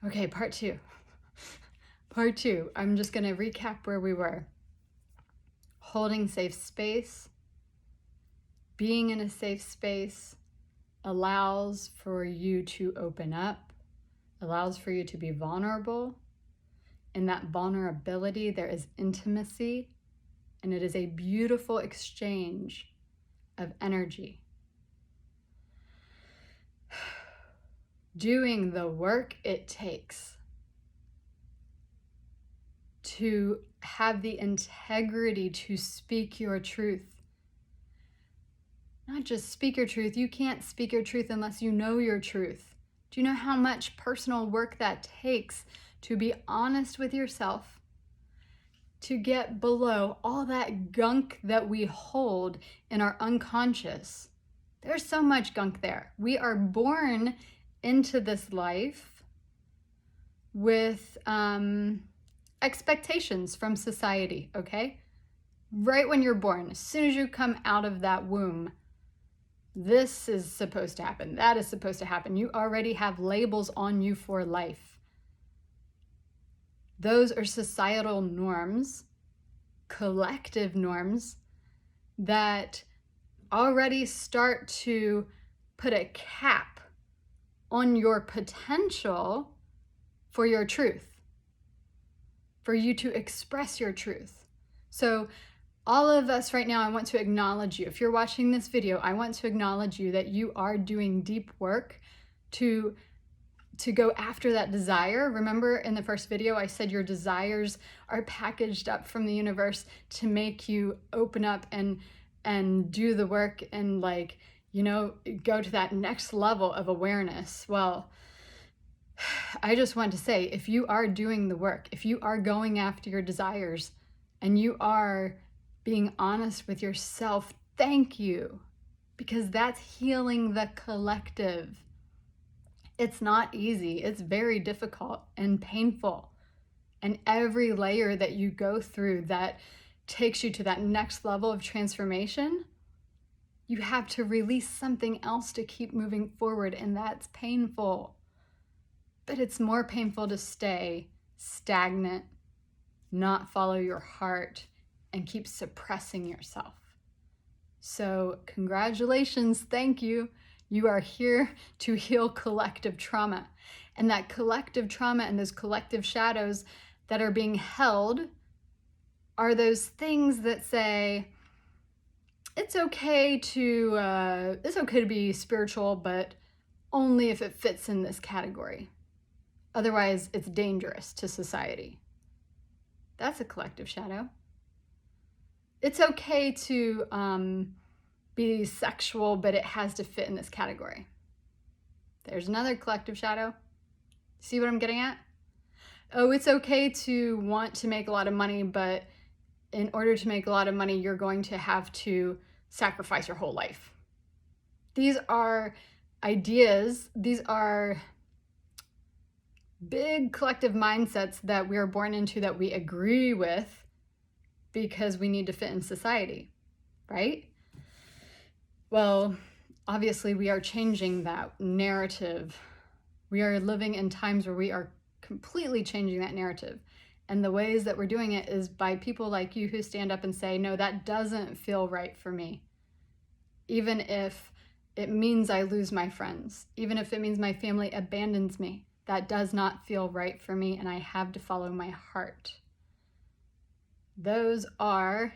Okay, part two. Part two. I'm just going to recap where we were. Holding safe space, being in a safe space allows for you to open up, allows for you to be vulnerable. In that vulnerability, there is intimacy, and it is a beautiful exchange of energy. Doing the work it takes to have the integrity to speak your truth. Not just speak your truth. You can't speak your truth unless you know your truth. Do you know how much personal work that takes to be honest with yourself? To get below all that gunk that we hold in our unconscious. There's so much gunk there. We are born into this life with expectations from society, okay? Right when you're born, as soon as you come out of that womb, this is supposed to happen, that is supposed to happen. You already have labels on you for life. Those are societal norms, collective norms that already start to put a cap on your potential for your truth, for you to express your truth. So all of us right now, I want to acknowledge you. If you're watching this video, I want to acknowledge you that you are doing deep work to go after that desire. Remember in the first video, I said your desires are packaged up from the universe to make you open up and do the work and go to that next level of awareness. Well, I just want to say, if you are doing the work, if you are going after your desires and you are being honest with yourself, thank you, because that's healing the collective. It's not easy. It's very difficult and painful. And every layer that you go through that takes you to that next level of transformation, you have to release something else to keep moving forward, and that's painful. But it's more painful to stay stagnant, not follow your heart, and keep suppressing yourself. So congratulations, thank you. You are here to heal collective trauma. And that collective trauma and those collective shadows that are being held are those things that say, it's okay to be spiritual, but only if it fits in this category. Otherwise, it's dangerous to society. That's a collective shadow. It's okay to be sexual, but it has to fit in this category. There's another collective shadow. See what I'm getting at? Oh, it's okay to want to make a lot of money, but in order to make a lot of money, you're going to have to sacrifice your whole life. These are ideas. These are big collective mindsets that we are born into that we agree with because we need to fit in society, right? Well, obviously we are changing that narrative. We are living in times where we are completely changing that narrative. And the ways that we're doing it is by people like you who stand up and say, no, that doesn't feel right for me. Even if it means I lose my friends, even if it means my family abandons me, that does not feel right for me, and I have to follow my heart. Those are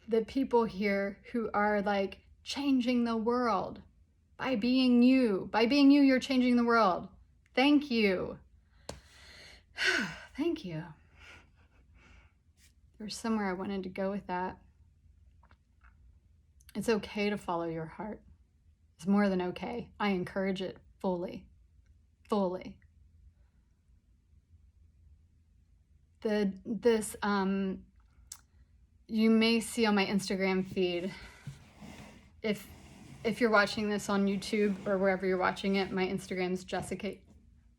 the people here who are like changing the world by being you. By being you, you're changing the world. Thank you. Thank you. There's somewhere I wanted to go with that. It's okay to follow your heart. It's more than okay. I encourage it fully. Fully. You may see on my Instagram feed, if you're watching this on YouTube or wherever you're watching it, my Instagram's Jessica,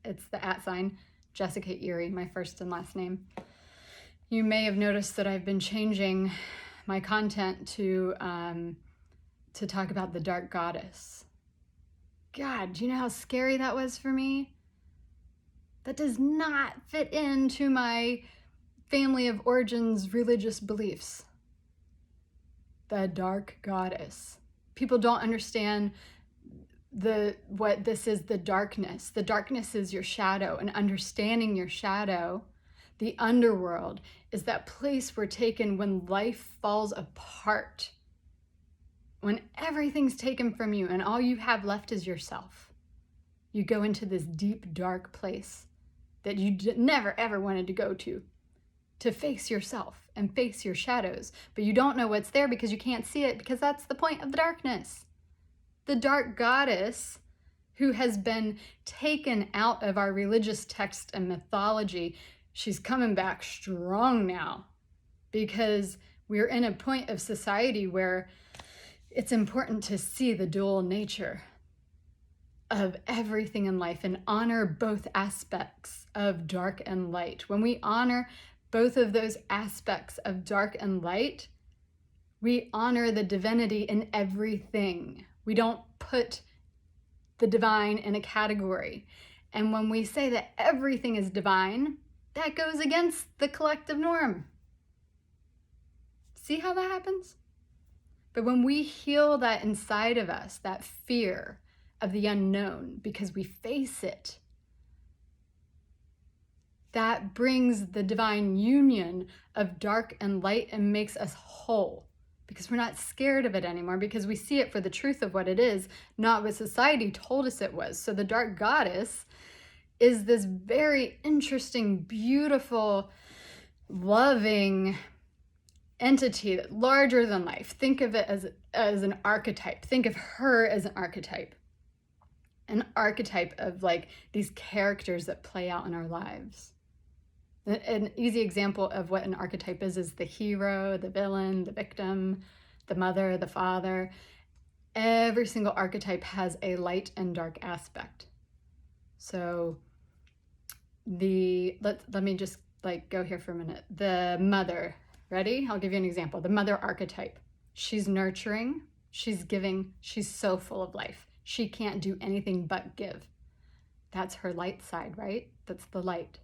it's the @ Jessica Erie, my first and last name. You may have noticed that I've been changing my content to talk about the dark goddess. God, do you know how scary that was for me? that does not fit into my family of origins religious beliefs. The dark goddess. People don't understand what this is, the darkness. The darkness is your shadow, and understanding your shadow, the underworld, is that place we're taken when life falls apart, when everything's taken from you and all you have left is yourself. You go into this deep, dark place that you never ever wanted to go to face yourself and face your shadows, but you don't know what's there because you can't see it, because that's the point of the darkness. The dark goddess, who has been taken out of our religious text and mythology, she's coming back strong now, because we're in a point of society where it's important to see the dual nature of everything in life and honor both aspects of dark and light. When we honor both of those aspects of dark and light, we honor the divinity in everything. We don't put the divine in a category. And when we say that everything is divine, that goes against the collective norm. See how that happens? But when we heal that inside of us, that fear of the unknown, because we face it, that brings the divine union of dark and light and makes us whole, because we're not scared of it anymore, because we see it for the truth of what it is, not what society told us it was. So the dark goddess is this very interesting, beautiful, loving entity, larger than life. Think of it as an archetype. Think of her as an archetype of like these characters that play out in our lives. An easy example of what an archetype is the hero, the villain, the victim, the mother, the father. Every single archetype has a light and dark aspect. So let me just like go here for a minute. The mother, ready? I'll give you an example. The mother archetype. She's nurturing, she's giving, she's so full of life. She can't do anything but give. That's her light side, right? That's the light.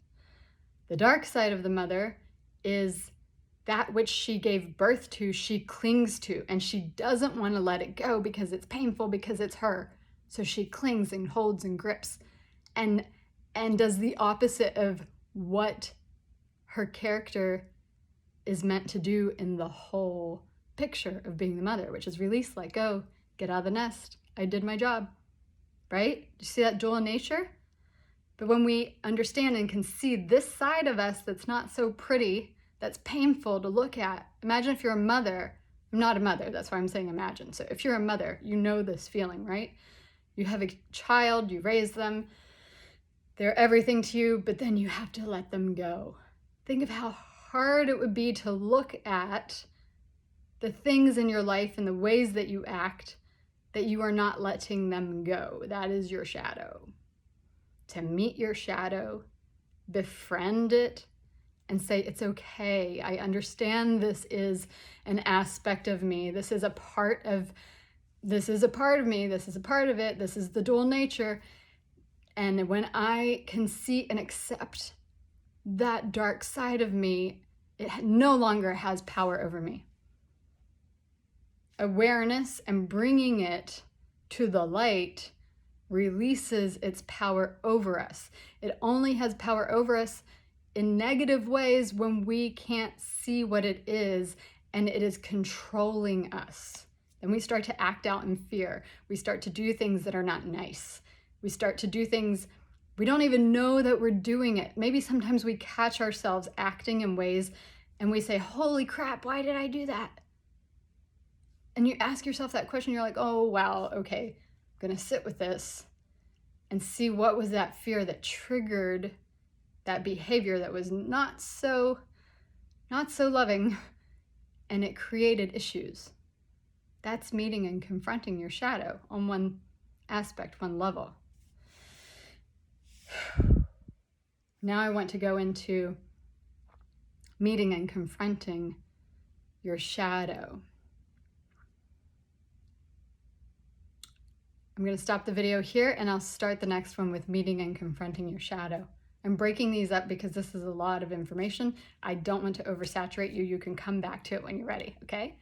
The dark side of the mother is that which she gave birth to, she clings to, and she doesn't want to let it go because it's painful, because it's her. So she clings and holds and grips and does the opposite of what her character is meant to do in the whole picture of being the mother, which is release, let go, get out of the nest. I did my job, right? Do you see that dual nature? But when we understand and can see this side of us that's not so pretty, that's painful to look at. Imagine if you're a mother. I'm not a mother, that's why I'm saying imagine. So if you're a mother, you know this feeling, right? You have a child, you raise them, they're everything to you, but then you have to let them go. Think of how hard it would be to look at the things in your life and the ways that you act that you are not letting them go. That is your shadow. To meet your shadow, befriend it, and say, it's okay. I understand this is an aspect of me. This is a part of me. This is a part of it. This is the dual nature. And when I can see and accept that dark side of me, it no longer has power over me. Awareness and bringing it to the light releases its power over us. It only has power over us in negative ways when we can't see what it is and it is controlling us. Then we start to act out in fear. We start to do things that are not nice. We start to do things we don't even know that we're doing it. Maybe sometimes we catch ourselves acting in ways and we say, holy crap, why did I do that? And you ask yourself that question, you're like, oh, wow, okay, I'm gonna sit with this and see what was that fear that triggered that behavior that was not so loving, and it created issues. That's meeting and confronting your shadow on one aspect, one level. Now I want to go into meeting and confronting your shadow. I'm going to stop the video here and I'll start the next one with meeting and confronting your shadow. I'm breaking these up because this is a lot of information. I don't want to oversaturate you. You can come back to it when you're ready, okay?